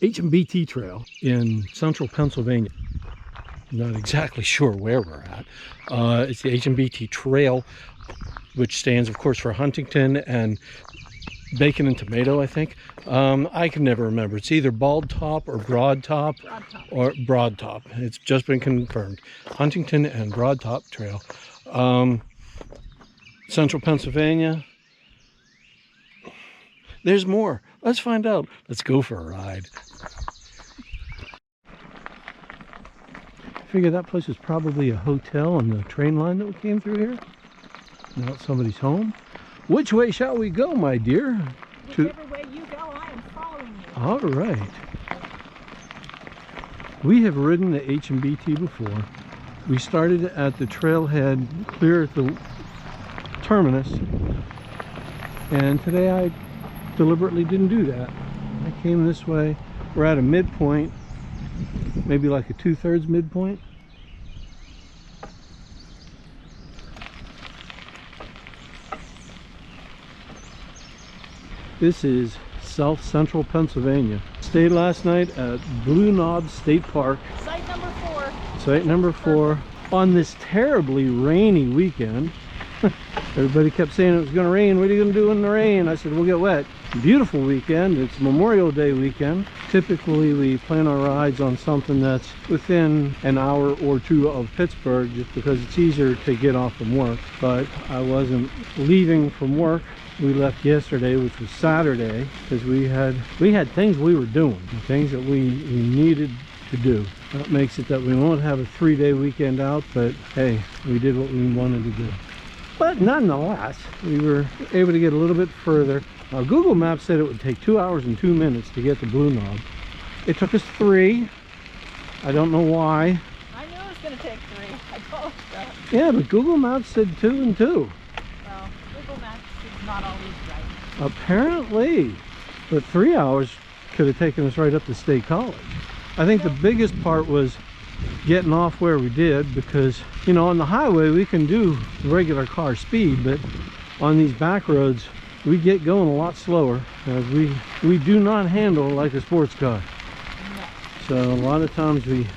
H&BT Trail in central Pennsylvania. I'm not exactly sure where we're at. It's the H&BT Trail, which stands, of course, for Huntington and Bacon and Tomato, I think. I can never remember. It's either Bald Top or Broad Top. Or Broad Top. It's just been confirmed. Huntington and Broad Top Trail. Central Pennsylvania. There's more. Let's find out. Let's go for a ride. I figure that place is probably a hotel on the train line that we came through here. Now it's somebody's home. Which way shall we go, my dear? Whichever way you go, I am following you. All right. We have ridden the H&BT before. We started at the trailhead clear at the terminus, and today I deliberately didn't do that. I came this way. We're at a midpoint, maybe like a 2/3 midpoint. This is South Central Pennsylvania. Stayed last night at Blue Knob State Park. Site number 4. Site number 4 on this terribly rainy weekend. Everybody kept saying it was going to rain. What are you going to do in the rain? I said, we'll get wet. Beautiful weekend. It's Memorial Day weekend. Typically we plan our rides on something that's within an hour or two of Pittsburgh, just because it's easier to get off from work. But I wasn't leaving from work. We left yesterday, which was Saturday, because we had things we were doing, things that we needed to do. That makes it that we won't have a 3-day weekend out, but hey, we did what we wanted to do. But nonetheless, we were able to get a little bit further. Google Maps said it would take 2 hours and 2 minutes to get to Blue Knob. It took us 3. I don't know why. I knew it was going to take 3. I told you that. Yeah, but Google Maps said 2 and 2. Well, Google Maps is not always right. Apparently. But 3 hours could have taken us right up to State College. I think the biggest part was getting off where we did, because, you know, on the highway we can do regular car speed, but on these back roads we get going a lot slower. We do not handle like a sports car. So a lot of times we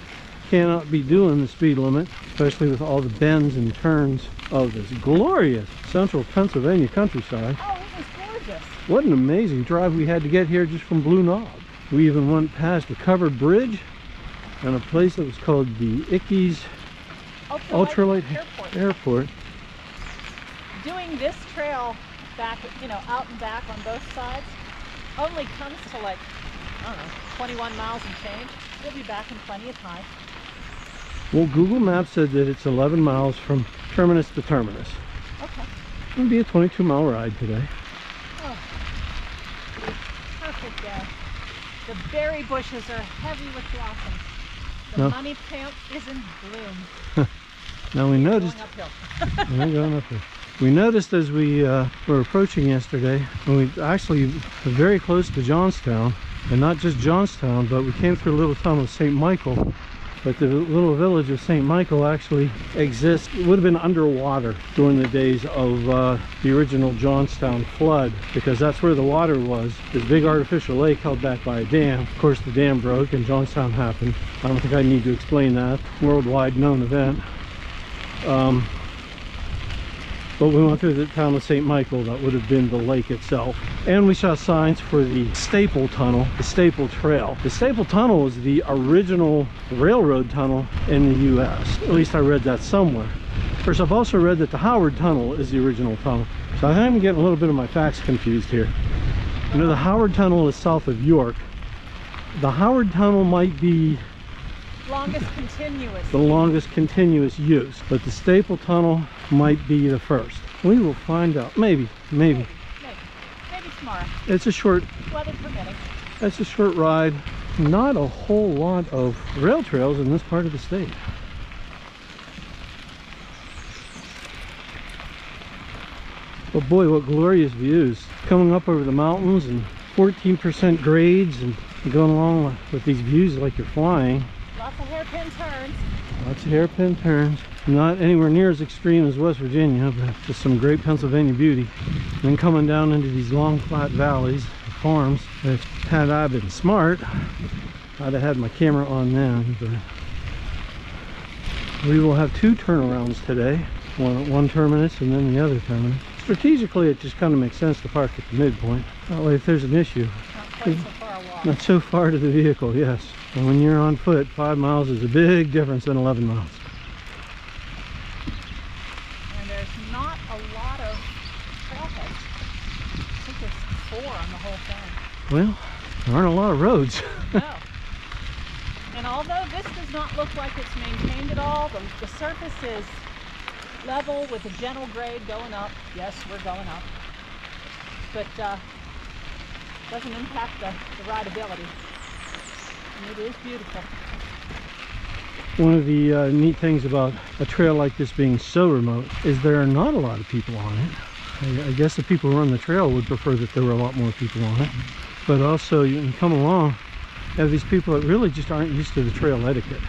cannot be doing the speed limit, especially with all the bends and turns of this glorious central Pennsylvania countryside. Oh, it was gorgeous. What an amazing drive we had to get here just from Blue Knob. We even went past a covered bridge and a place that was called the Ickes Ultralight Airport. Doing this trail back, you know, out and back on both sides, only comes to like, I don't know, 21 miles and change. We'll be back in plenty of time. Well, Google Maps said that it's 11 miles from terminus to terminus. Okay. It'll be a 22-mile ride today. Oh, perfect day. The berry bushes are heavy with blossoms. The money plant is in bloom. Now we noticed. Going Going uphill. We noticed as we were approaching yesterday, and we actually were very close to Johnstown, and not just Johnstown, but we came through a little town of St. Michael. But the little village of St. Michael actually exists. It would have been underwater during the days of the original Johnstown flood, because that's where the water was. This big artificial lake held back by a dam. Of course, the dam broke and Johnstown happened. I don't think I need to explain that. Worldwide known event. But we went through the town of St. Michael. That would have been the lake itself. And we saw signs for the Staple Tunnel, the Staple Trail. The Staple Tunnel was the original railroad tunnel in the U.S. At least I read that somewhere. Of course, I've also read that the Howard Tunnel is the original tunnel. So I think I'm getting a little bit of my facts confused here. You know, the Howard Tunnel is south of York. The Howard Tunnel might be the longest continuous use, but the Staple Tunnel might be the first. We will find out. Maybe tomorrow. It's a short, weather permitting. It's a short ride. Not a whole lot of rail trails in this part of the state. But boy, what glorious views. Coming up over the mountains and 14% grades and going along with these views like you're flying. Lots of hairpin turns. Lots of hairpin turns. Not anywhere near as extreme as West Virginia, but just some great Pennsylvania beauty. And then coming down into these long flat valleys, farms. If had I been smart, I'd have had my camera on then, but we will have 2 turnarounds today. One at one terminus and then the other terminus. Strategically, it just kind of makes sense to park at the midpoint. That way, if there's an issue, Not quite so far a walk. not so far to the vehicle, yes. And when you're on foot, 5 miles is a big difference than 11 miles. And there's not a lot of trailheads. I think there's 4 on the whole thing. Well, there aren't a lot of roads. No. And although this does not look like it's maintained at all, the surface is level with a gentle grade going up. Yes, we're going up. But doesn't impact the rideability. And it is beautiful. One of the neat things about a trail like this being so remote is there are not a lot of people on it. I guess the people who run the trail would prefer that there were a lot more people on it. But also, you can come along, you have these people that really just aren't used to the trail etiquette.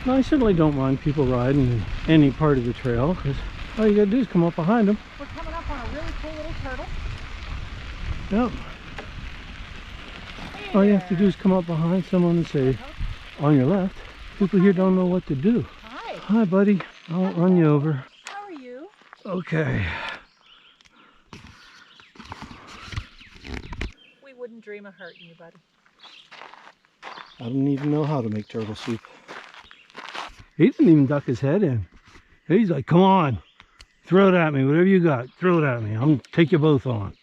Now, I certainly don't mind people riding in any part of the trail, because all you gotta do is come up behind them. We're coming up on a really cool little turtle. Yep. Hey All you have to there. do is come up behind someone and say, on your left. People here don't know what to do. Hi. Hi, buddy. I won't run you over. How are you? Okay. We wouldn't dream of hurting you, buddy. I don't even know how to make turtle soup. He didn't even duck his head in. He's like, come on, throw it at me, whatever you got, throw it at me. I'm gonna take you both on.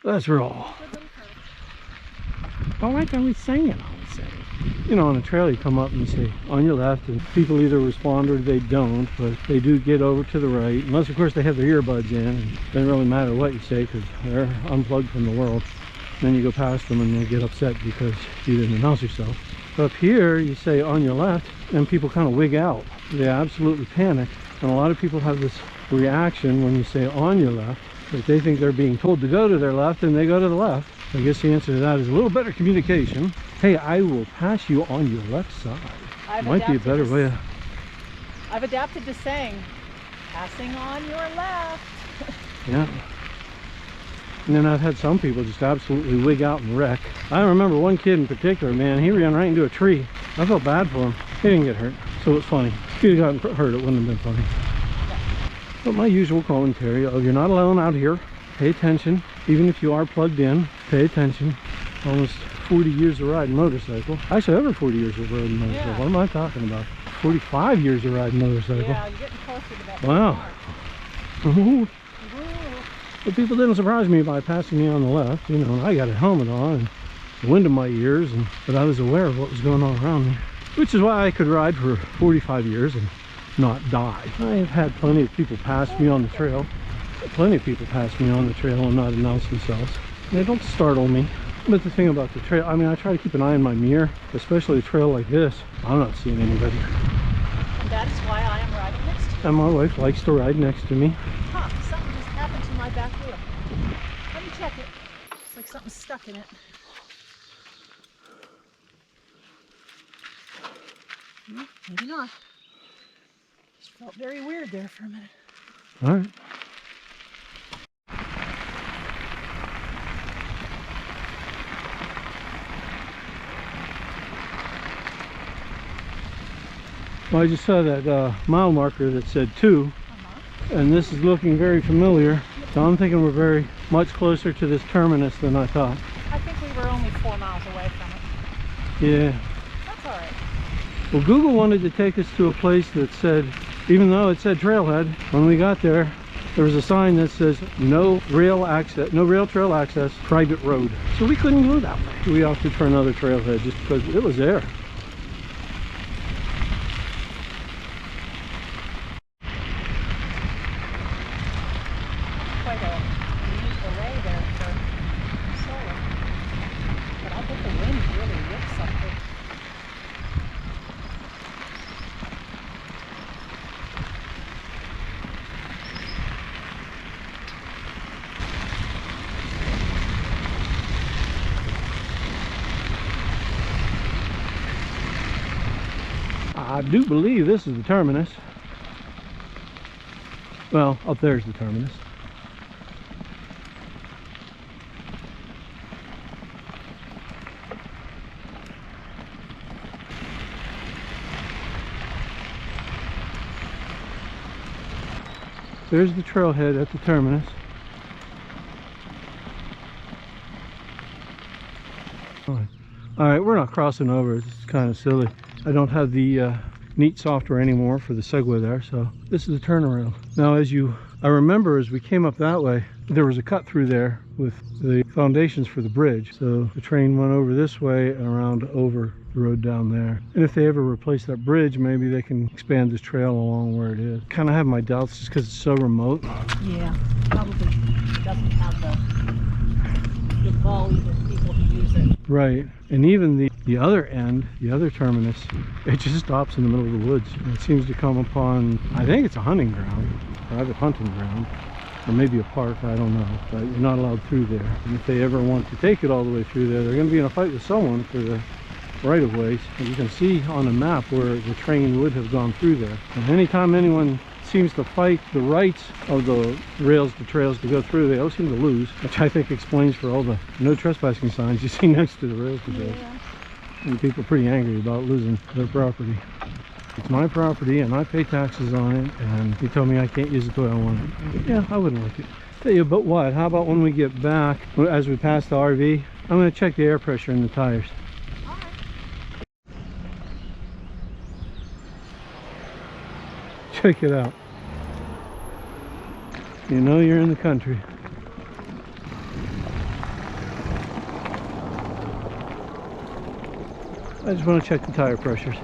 Let's roll. Good little turtle. All right, then we singing, I was saying. You know, on a trail you come up and you say, on your left, and people either respond or they don't, but they do get over to the right, unless of course they have their earbuds in, and it doesn't really matter what you say because they're unplugged from the world. Then you go past them and they get upset because you didn't announce yourself. Up here, you say on your left, and people kind of wig out. They absolutely panic. And a lot of people have this reaction when you say on your left, that they think they're being told to go to their left and they go to the left. I guess the answer to that is a little better communication. Hey, I will pass you on your left side. Might be a better way. I've adapted to saying, passing on your left. Yeah. And then I've had some people just absolutely wig out and wreck. I remember one kid in particular, man, he ran right into a tree. I felt bad for him. He didn't get hurt, so it was funny. If he'd gotten hurt, it wouldn't have been funny. But my usual commentary of you're not alone out here. Pay attention. Even if you are plugged in, pay attention. Almost 40 years of riding motorcycle. Actually, over 40 years of riding motorcycle. Yeah. What am I talking about? 45 years of riding motorcycle. Yeah, you're getting closer to that. Wow. Ooh. But people didn't surprise me by passing me on the left. You know, I got a helmet on and the wind in my ears, but I was aware of what was going on around me. Which is why I could ride for 45 years and not die. I have had plenty of people pass me on the trail. Plenty of people pass me on the trail and not announce themselves. They don't startle me. But the thing about the trail, I mean, I try to keep an eye in my mirror, especially a trail like this. I'm not seeing anybody. And that is why I am riding next to you. And my wife likes to ride next to me. Huh, something just happened to my back wheel. Let me check it. It's like something's stuck in it. Maybe not. Just felt very weird there for a minute. All right. Well, I just saw that mile marker that said 2, and this is looking very familiar. So I'm thinking we're very much closer to this terminus than I thought. I think we were only 4 miles away from it. Yeah. That's all right. Well, Google wanted to take us to a place that said, even though it said trailhead, when we got there, there was a sign that says no rail access, no rail trail access, private road. So we couldn't go that way. We opted for another trailhead just because it was there. Quite a unique array there for solar. But I think the wind really whips something. I do believe this is the terminus. Well, up there's the terminus. There's the trailhead at the terminus. Alright, we're not crossing over. It's kind of silly. I don't have the neat software anymore for the Segway there, so this is a turnaround. Now, I remember as we came up that way, there was a cut through there with the foundations for the bridge. So the train went over this way and around over the road down there. And if they ever replace that bridge, maybe they can expand this trail along where it is. Kind of have my doubts just because it's so remote. Yeah, probably doesn't have the volume of people who use it. Right, and even the other end, the other terminus, it just stops in the middle of the woods. And it seems to come upon, I think it's a hunting ground, private hunting ground, or maybe a park, I don't know, but you're not allowed through there. And if they ever want to take it all the way through there, they're going to be in a fight with someone for the right-of-ways. And you can see on the map where the train would have gone through there. And anytime anyone seems to fight the rights of the rails, the trails to go through, they always seem to lose, which I think explains for all the no trespassing signs you see next to the rails to trails. Yeah. And people are pretty angry about losing their property. It's my property and I pay taxes on it, and he told me I can't use it the way I want it. Yeah, I wouldn't like it. Tell you, but what? How about when we get back, as we pass the RV, I'm going to check the air pressure in the tires. All right. Check it out. You know you're in the country. I just want to check the tire pressures.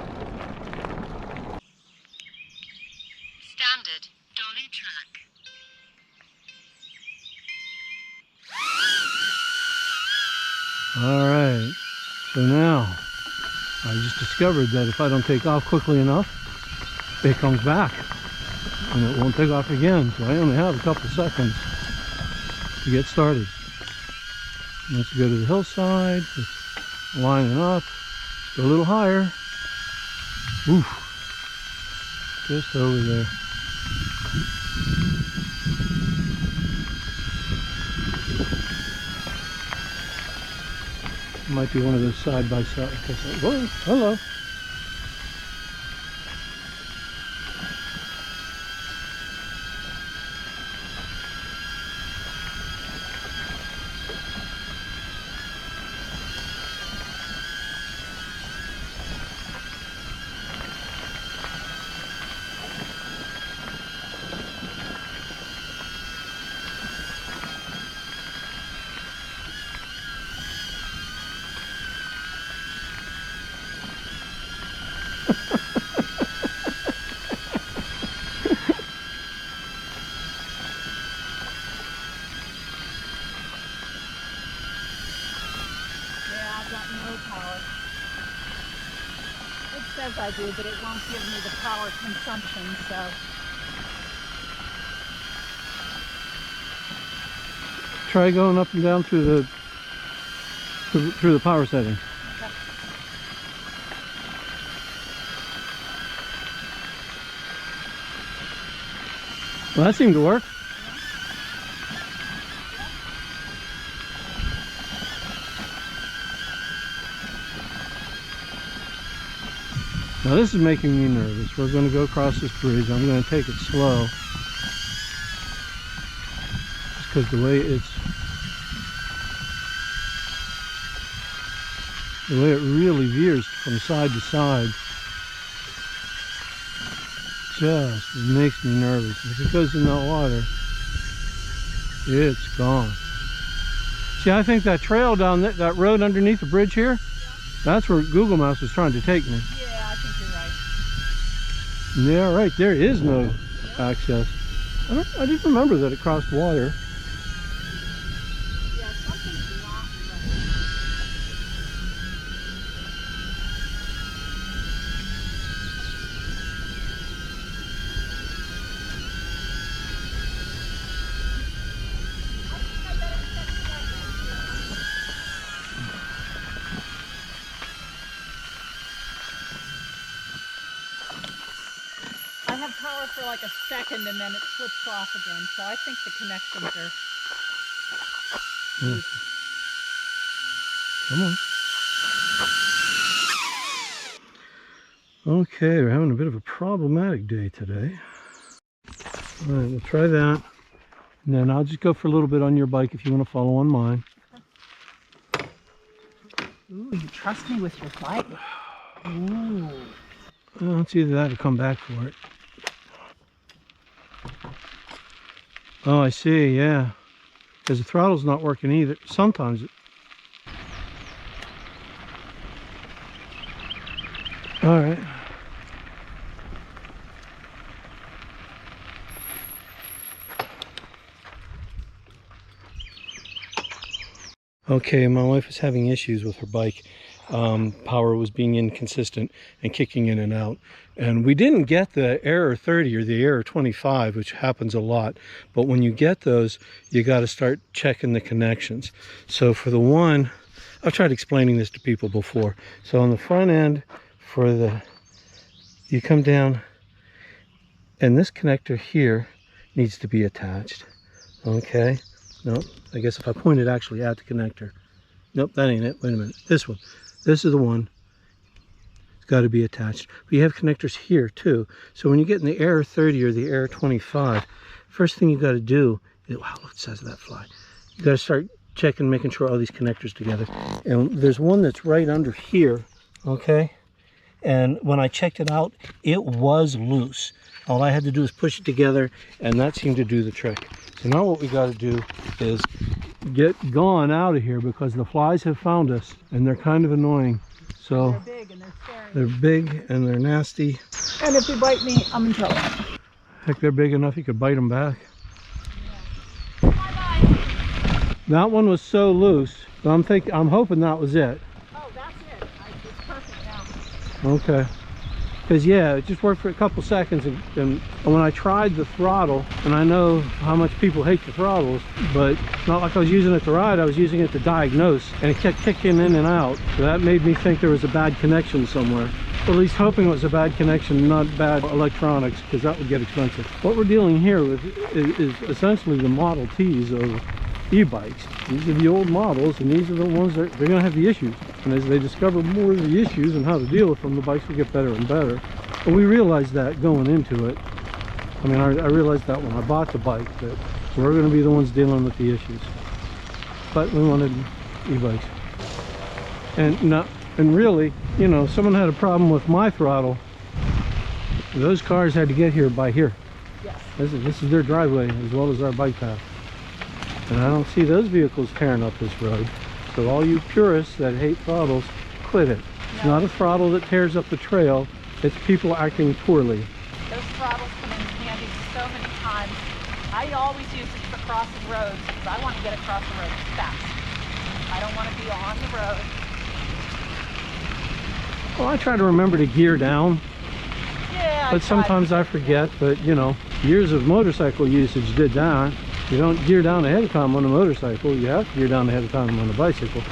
Standard dolly track. Alright, so now I just discovered that if I don't take off quickly enough, it comes back and it won't take off again. So I only have a couple seconds to get started. Let's go to the hillside, just lining up, go a little higher. Oof, just over there. Might be one of those side by side. Whoa, hello. Says I do, but it won't give me the power consumption, so. Try going up and down through the power settings. Okay. Well, that seemed to work. Now this is making me nervous. We're going to go across this bridge. I'm going to take it slow. Just because the way it really veers from side to side just makes me nervous. If it goes in that water, it's gone. See, I think that trail down that road underneath the bridge here, that's where Google Maps was trying to take me. Yeah, right. There is no access. I didn't remember that it crossed water. Yeah, something's not right. I have power for like a second and then it flips off again, so I think the connections are... Yeah. Come on. Okay, we're having a bit of a problematic day today. All right, we'll try that. And then I'll just go for a little bit on your bike if you want to follow on mine. Ooh, you trust me with your bike. Ooh. Well, it's either that or come back for it. Oh, I see, yeah. Because the throttle's not working either. Sometimes it... All right. Okay, my wife was having issues with her bike. Power was being inconsistent and kicking in and out. And we didn't get the error 30 or the error 25, which happens a lot. But when you get those, you got to start checking the connections. So for the one, I've tried explaining this to people before. So on the front end, for the, you come down, and this connector here needs to be attached. Okay. Nope. I guess if I point it actually at the connector. Nope, that ain't it. Wait a minute. This one. This is the one. It's got to be attached. But you have connectors here too. So when you get in the error 30 or the error 25, first thing you got to do is, wow, look, it says that fly. You got to start checking, making sure all these connectors together. And there's one that's right under here. Okay. And when I checked it out, it was loose. All I had to do is push it together, and that seemed to do the trick. So now what we got to do is get gone out of here because the flies have found us, and they're kind of annoying. So they're big and they're scary. They're big and they're nasty. And if they bite me, I'm in trouble. Heck, they're big enough you could bite them back. Yeah. Bye-bye. That one was so loose, but I'm hoping that was it. Oh, that's it. It's perfect now. Okay. Because yeah, it just worked for a couple seconds, and when I tried the throttle, and I know how much people hate the throttles, but it's not like I was using it to ride, I was using it to diagnose, and it kept kicking in and out. So that made me think there was a bad connection somewhere. Or at least hoping it was a bad connection, not bad electronics, because that would get expensive. What we're dealing here with is essentially the Model Ts of e-bikes. These are the old models, and these are the ones that they're going to have the issues. And as they discover more of the issues and how to deal with them, the bikes will get better and better. And we realized that going into it. I mean, I realized that when I bought the bike, that we're going to be the ones dealing with the issues. But we wanted e-bikes. And really, you know, someone had a problem with my throttle. Those cars had to get here by here. Yes. This is their driveway as well as our bike path. And I don't see those vehicles tearing up this road. So all you purists that hate throttles, quit it. It's not a throttle that tears up the trail. It's people acting poorly. Those throttles come in handy so many times. I always use it for crossing roads because I want to get across the road fast. I don't want to be on the road. Well, I try to remember to gear down. Yeah, But sometimes I forget. But, you know, years of motorcycle usage did that. You don't gear down ahead of time on a motorcycle. You have to gear down ahead of time on a bicycle.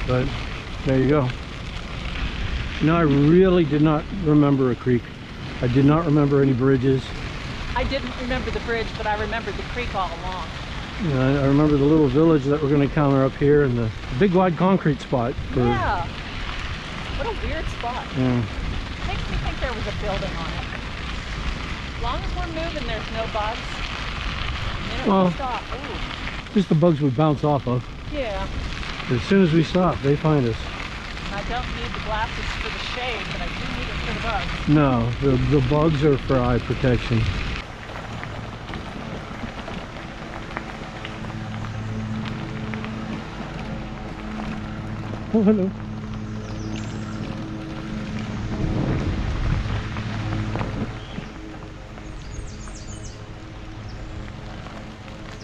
But there you go. You know, I really did not remember a creek. I did not remember any bridges. I didn't remember the bridge, but I remembered the creek all along. You know, I remember the little village that we're going to encounter up here and the big wide concrete spot. Yeah. What a weird spot. Yeah. Makes me think there was a building on it. As long as we're moving, there's no bugs. Well, Stop. Ooh. just the bugs we bounce off of. Yeah. As soon as we stop, they find us. I don't need the glasses for the shade, but I do need it for the bugs. No, the bugs are for eye protection. Oh, hello.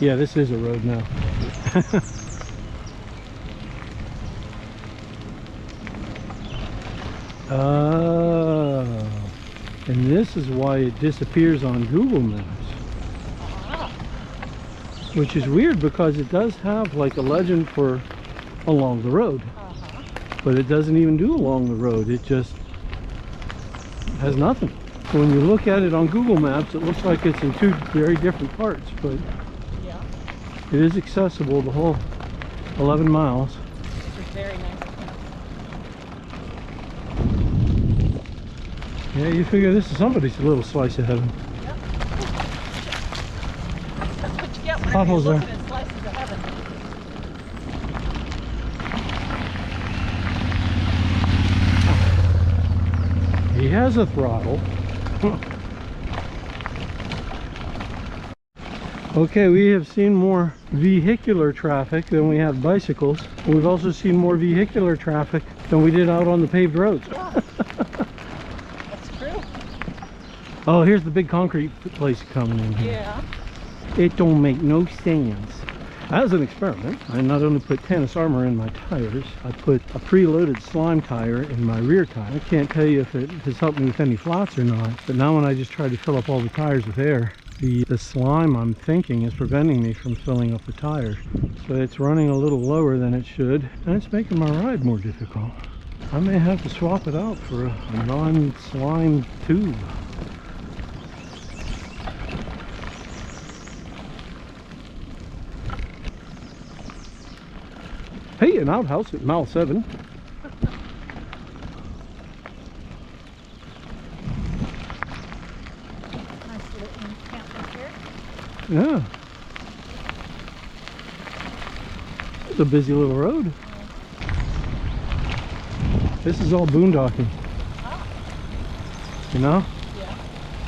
Yeah, this is a road now. Oh, and this is why it disappears on Google Maps. Which is weird because it does have like a legend for along the road. But it doesn't even do along the road. It just has nothing. When you look at it on Google Maps, it looks like it's in two very different parts, but Yeah. it is accessible the whole 11 miles. This is very nice. Yeah, you figure this is somebody's little slice of heaven. potholes there. Looking at slices of heaven. He has a throttle. Okay, we have seen more vehicular traffic than we have bicycles. We've also seen more vehicular traffic than we did out on the paved roads. Yeah. That's true. Oh, here's the big concrete place coming in here. Yeah. It don't make no sense. As an experiment, I not only put tennis armor in my tires, I put a preloaded slime tire in my rear tire. I can't tell you if it has helped me with any flats or not, but now when I just try to fill up all the tires with air, the slime, I'm thinking, is preventing me from filling up the tires. So it's running a little lower than it should, and it's making my ride more difficult. I may have to swap it out for a non-slime tube. Hey, an outhouse at mile 7. Nice little encampment here. Yeah. It's a busy little road. This is all boondocking. Oh. You know? Yeah.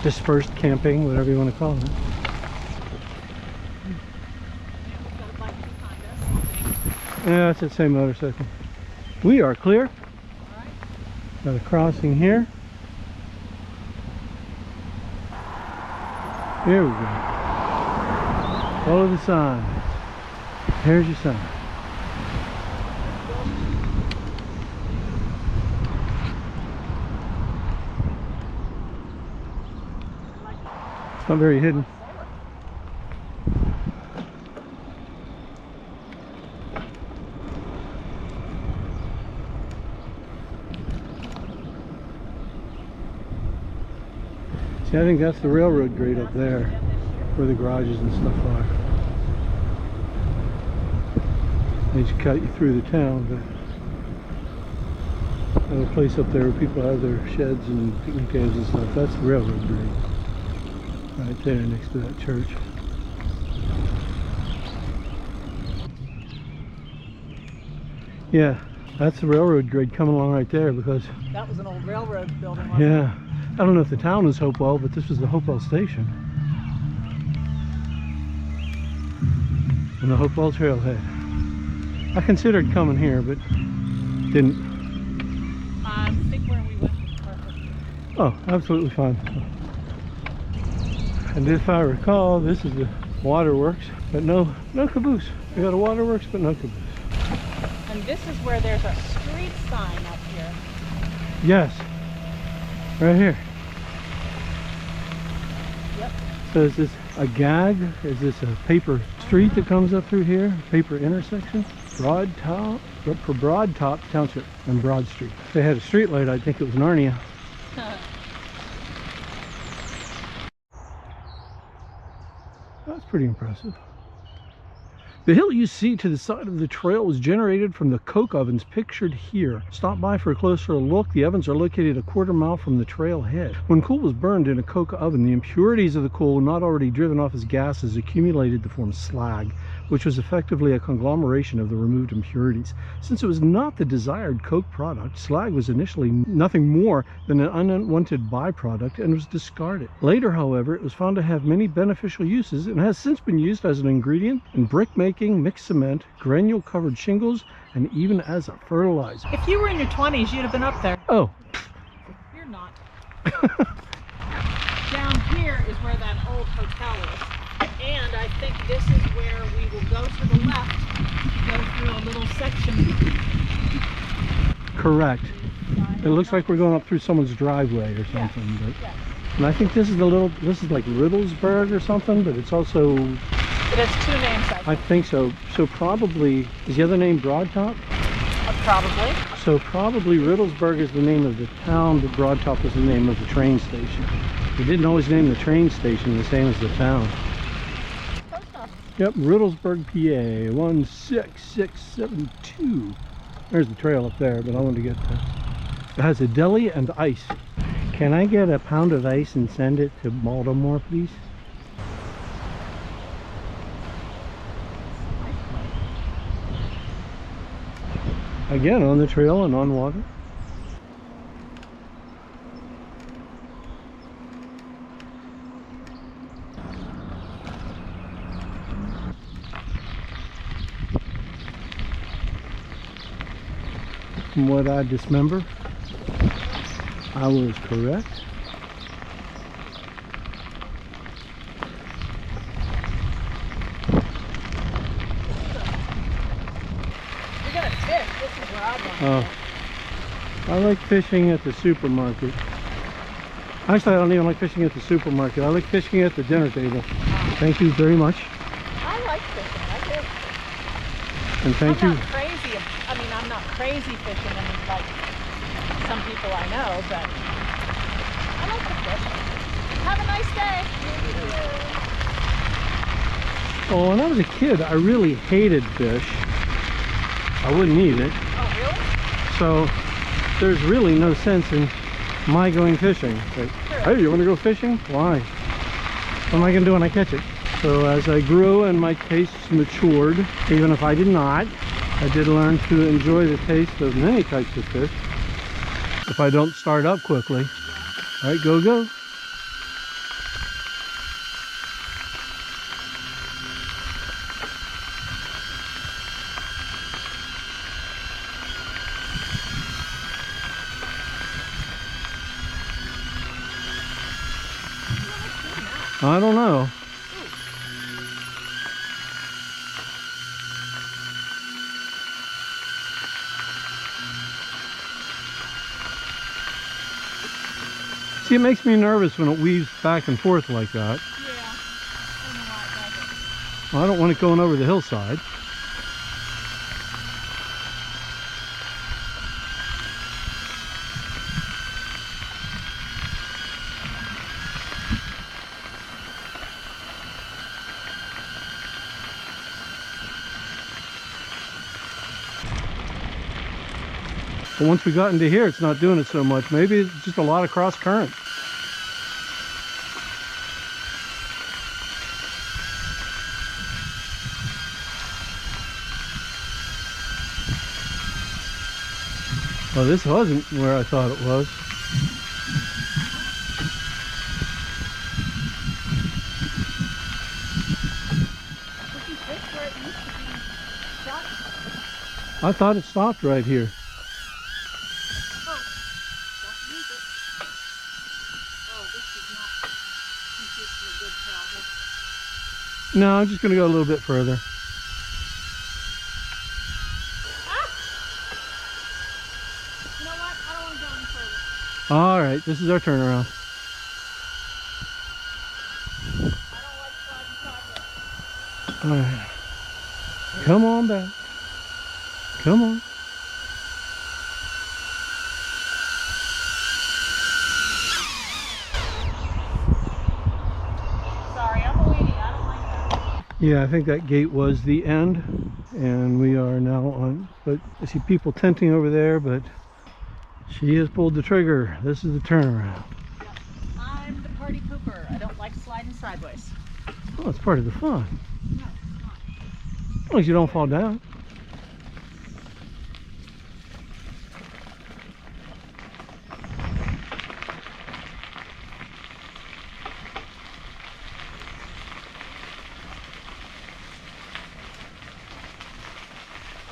Dispersed camping, whatever you want to call it. We've got a bike behind us. Yeah, it's that same motorcycle. We are clear. All right. Got a crossing here. Here we go. Follow the sign. Here's your sign. It's not very hidden. See, I think that's the railroad grade up there, where the garages and stuff are. They just cut you through the town, but there's a place up there where people have their sheds and picnic tables and stuff. That's the railroad grade, right there next to that church. Yeah, that's the railroad grade coming along right there, because That was an old railroad building, wasn't it? yeah, I don't know if the town was Hopewell, but this was the Hopewell station. And the Hopewell Trailhead. I considered coming here, but didn't. I think where we went was perfect. Oh, absolutely fine. And if I recall, this is the waterworks, but no caboose. We got a waterworks, but no caboose. And this is where there's a street sign up here. Yes, right here. Yep. So is this a gag? Is this a paper street that comes up through here? Paper intersection? Broad Top, for Broad Top Township and Broad Street. If they had a street light, I'd think it was Narnia. That's pretty impressive. The hill you see to the side of the trail was generated from the coke ovens pictured here. Stop by for a closer look. The ovens are located a quarter mile from the trail head. When coal was burned in a coke oven, the impurities of the coal, not already driven off as gases, accumulated to form slag, which was effectively a conglomeration of the removed impurities. Since it was not the desired coke product, slag was initially nothing more than an unwanted byproduct and was discarded. Later, however, it was found to have many beneficial uses and has since been used as an ingredient in brick making, mixed cement, granule covered shingles, and even as a fertilizer. If you were in your 20s, you'd have been up there. Oh. You're not. Down here is where that old hotel is. And I think this is where we will go to the left, go through a little section. Correct. It looks like we're going up through someone's driveway or something. Yes. But, Yes. and I think this is this is like Riddlesburg or something, but it's also, It has two names, I think so. So probably, is the other name Broad Top? Probably. So probably Riddlesburg is the name of the town, but Broad Top is the name of the train station. They didn't always name the train station the same as the town. Yep, Riddlesburg, PA, 16672. There's the trail up there, but I want to get to. It has a deli and ice. Can I get a pound of ice and send it to Baltimore, please? again on the trail and on water. From what I dismember, I was correct. You're gonna fish. This is where I'd want to Oh, I like fishing at the supermarket. Actually, I don't even like fishing at the supermarket. I like fishing at the dinner table. Thank you very much. I like fishing. I do. And thank I'm you. not crazy. I mean, I'm not crazy fishing. I mean, like some people I know, but I like to fish. Have a nice day. Well, when I was a kid, I really hated fish. I wouldn't eat it. Oh, really? So there's really no sense in my going fishing. Like, hey, you want to go fishing? Why? What am I going to do when I catch it? So as I grew and my tastes matured, even if I did not, I did learn to enjoy the taste of many types of fish if I don't start up quickly. All right, go, go. I don't know. See, it makes me nervous when it weaves back and forth like that. Yeah. I don't know why it does it. I don't want it going over the hillside. But once we got into here, it's not doing it so much. Maybe it's just a lot of cross current. Well, this wasn't where I thought it was. Isn't this where it used to be shot? I thought it stopped right here. Oh, don't use it. Oh, this is not consistent a good travel. No, I'm just going to go a little bit further. You know what? I don't want to go any further. All right, this is our turnaround. I don't like sliding sideways. All right. Come on back. Come on. Sorry, I'm a weenie. I don't like that. Yeah, I think that gate was the end, and we are now on, but I see people tenting over there, but she has pulled the trigger. This is the turnaround. Yep. I'm the party pooper. I don't like sliding sideways. Oh, it's part of the fun. No, it's not. As long as you don't fall down.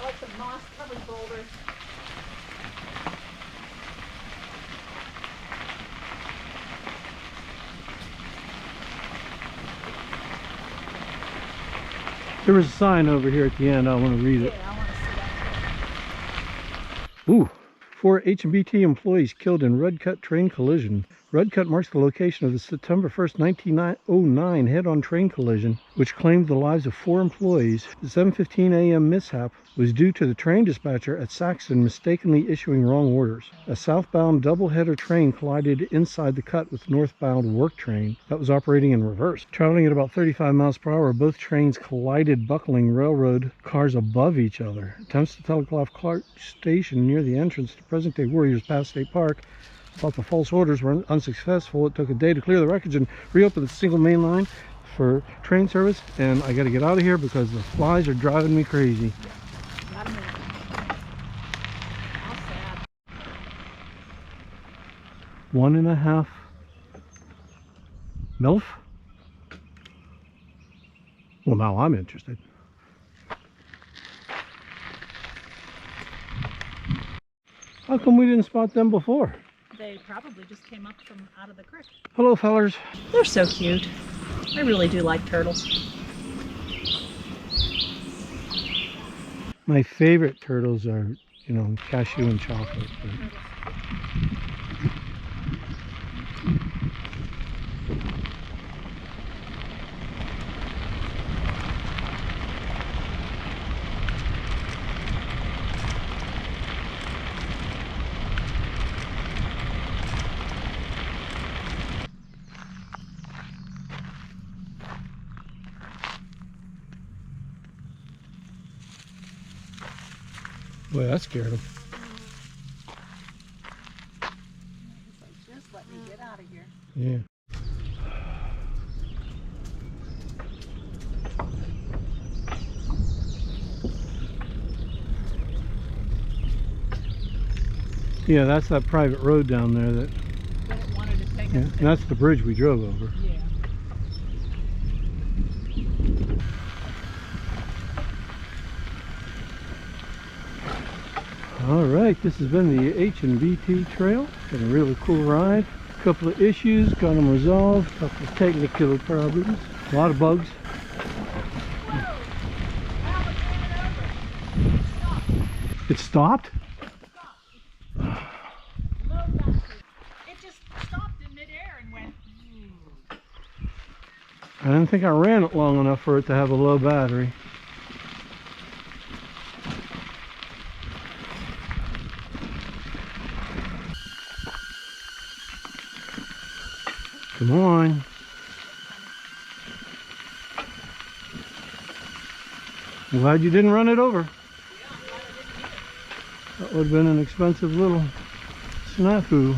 I like the moss-covered boulders. There was a sign over here at the end. I want to read it. Yeah, I want to see that Ooh. 4 H&BT employees killed in Red Cut train collision. Red Cut marks the location of the September 1st, 1909 head-on train collision, which claimed the lives of 4 employees. The 7:15 a.m. mishap was due to the train dispatcher at Saxton mistakenly issuing wrong orders. A southbound double-header train collided inside the cut with northbound work train that was operating in reverse. Traveling at about 35 miles per hour, both trains collided, buckling railroad cars above each other. Attempts to telegraph Clark Station near the entrance to present-day Warriors Pass State Park thought the false orders were unsuccessful. It took a day to clear the wreckage and reopen the single main line for train service, and I got to get out of here because the flies are driving me crazy. Gotta move. 1.5 MILF? Well, now I'm interested. How come we didn't spot them before? They probably just came up from out of the creek. Hello, fellers. They're so cute. I really do like turtles. My favorite turtles are, you know, cashew and chocolate. But... Boy, that scared him. Just let me get out of here. Yeah. Yeah, that's that private road down there that... But it wanted to take Yeah, us and to... that's the bridge we drove over. Yeah. All right, this has been the H&BT Trail. Been a really cool ride. A couple of issues, got them resolved. A couple of technical problems. A lot of bugs. It stopped? It just stopped in midair and went... I didn't think I ran it long enough for it to have a low battery. Come on. I'm glad you didn't run it over. That would have been an expensive little snafu.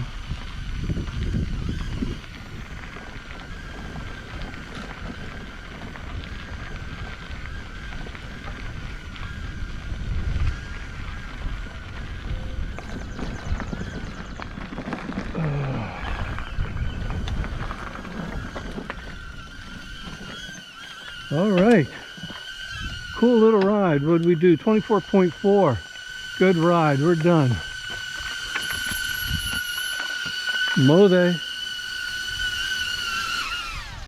All right, cool little ride. What did we do? 24.4. Good ride. We're done. Mode.